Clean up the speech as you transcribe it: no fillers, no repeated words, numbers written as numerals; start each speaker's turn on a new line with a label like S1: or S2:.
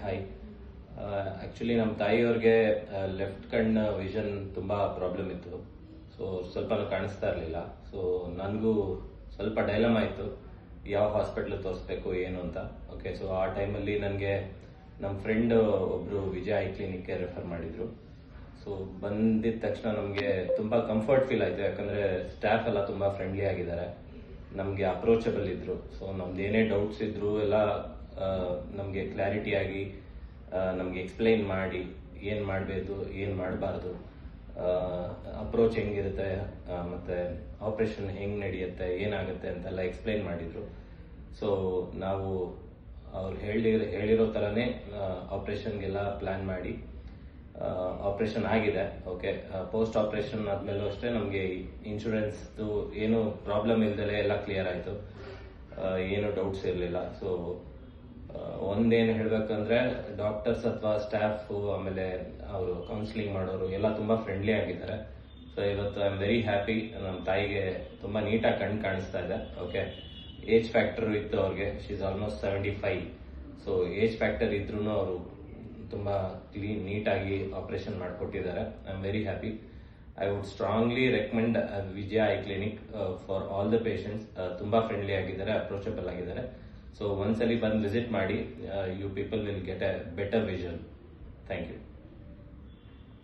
S1: Hi. Actually ನಮ್ಮ ತಾಯಿಯವ್ರಿಗೆ left ಕಣ್ಣು vision ತುಂಬ ಪ್ರಾಬ್ಲಮ್ ಇತ್ತು. ಸೊ ಸ್ವಲ್ಪ ಕಾಣಿಸ್ತಾ ಇರಲಿಲ್ಲ. ಸೊ ನನಗೂ ಸ್ವಲ್ಪ ಡೈಲಮ್ ಆಯಿತು, ಯಾವ ಹಾಸ್ಪಿಟ್ಲ್ ತೋರಿಸ್ಬೇಕು ಏನು ಅಂತ. ಓಕೆ, ಸೊ ಆ ಟೈಮಲ್ಲಿ ನನಗೆ ನಮ್ಮ ಫ್ರೆಂಡ್ ಒಬ್ಬರು ವಿಜಯ ಐ ಕ್ಲಿನಿಕ್ಗೆ ರೆಫರ್ ಮಾಡಿದರು. ಸೊ ಬಂದಿದ್ದ ತಕ್ಷಣ ನಮಗೆ ತುಂಬ ಕಂಫರ್ಟ್ ಫೀಲ್ ಆಯಿತು, ಯಾಕಂದರೆ ಸ್ಟಾಫ್ ಎಲ್ಲ ತುಂಬ ಫ್ರೆಂಡ್ಲಿ ಆಗಿದ್ದಾರೆ, ನಮಗೆ ಅಪ್ರೋಚಬಲ್ ಇದ್ದರು. ಸೊ ನಮ್ದು ಏನೇ ಡೌಟ್ಸ್ ಇದ್ದರೂ ಎಲ್ಲ ನಮಗೆ ಕ್ಲಾರಿಟಿಯಾಗಿ ನಮಗೆ ಎಕ್ಸ್ಪ್ಲೈನ್ ಮಾಡಿ ಏನು ಮಾಡಬೇಕು ಏನು ಮಾಡಬಾರ್ದು, ಅಪ್ರೋಚ್ ಹೆಂಗಿರುತ್ತೆ, ಮತ್ತು ಆಪ್ರೇಷನ್ ಹೆಂಗೆ ನಡೆಯುತ್ತೆ ಏನಾಗುತ್ತೆ ಅಂತೆಲ್ಲ ಎಕ್ಸ್ಪ್ಲೈನ್ ಮಾಡಿದರು. ಸೊ ನಾವು ಅವ್ರು ಹೇಳಿರೋ ಥರನೇ ಆಪ್ರೇಷನ್ಗೆಲ್ಲ ಪ್ಲ್ಯಾನ್ ಮಾಡಿ ಆಪ್ರೇಷನ್ ಆಗಿದೆ. ಓಕೆ, ಪೋಸ್ಟ್ ಆಪ್ರೇಷನ್ ಆದಮೇಲೂ ಅಷ್ಟೇ ನಮಗೆ ಇನ್ಶೂರೆನ್ಸ್ದು ಏನು ಪ್ರಾಬ್ಲಮ್ ಇಲ್ದಲೇ ಎಲ್ಲ ಕ್ಲಿಯರ್ ಆಯಿತು, ಏನು ಡೌಟ್ಸ್ ಇರಲಿಲ್ಲ. ಸೊ ಒಂದೇನು ಹೇಳಬೇಕಂದ್ರೆ ಡಾಕ್ಟರ್ಸ್ ಅಥವಾ ಸ್ಟಾಫು ಆಮೇಲೆ ಅವರು ಕೌನ್ಸಿಲಿಂಗ್ ಮಾಡೋರು ಎಲ್ಲ ತುಂಬ ಫ್ರೆಂಡ್ಲಿ ಆಗಿದ್ದಾರೆ. ಸೊ ಇವತ್ತು ಐ ಆಮ್ ವೆರಿ ಹ್ಯಾಪಿ. ನಮ್ಮ ತಾಯಿಗೆ ತುಂಬ ನೀಟಾಗಿ ಕಣ್ಣು ಕಾಣಿಸ್ತಾ ಇದೆ. ಓಕೆ, ಏಜ್ ಫ್ಯಾಕ್ಟರ್ ಇತ್ತು ಅವ್ರಿಗೆ, she is almost 75. So age factor ಇದ್ರೂ ಅವರು ತುಂಬ ನೀಟಾಗಿ ಆಪರೇಷನ್ ಮಾಡಿಕೊಟ್ಟಿದ್ದಾರೆ. I am very happy. I would strongly recommend Vijaya eye clinic for all the patients. ತುಂಬ ಫ್ರೆಂಡ್ಲಿ ಆಗಿದ್ದಾರೆ, ಅಪ್ರೋಚಬಲ್ ಆಗಿದ್ದಾರೆ. ಸೊ ಒಂದ್ಸಲಿ ಬಂದು ವಿಸಿಟ್ ಮಾಡಿ, you people will get a better vision. Thank you.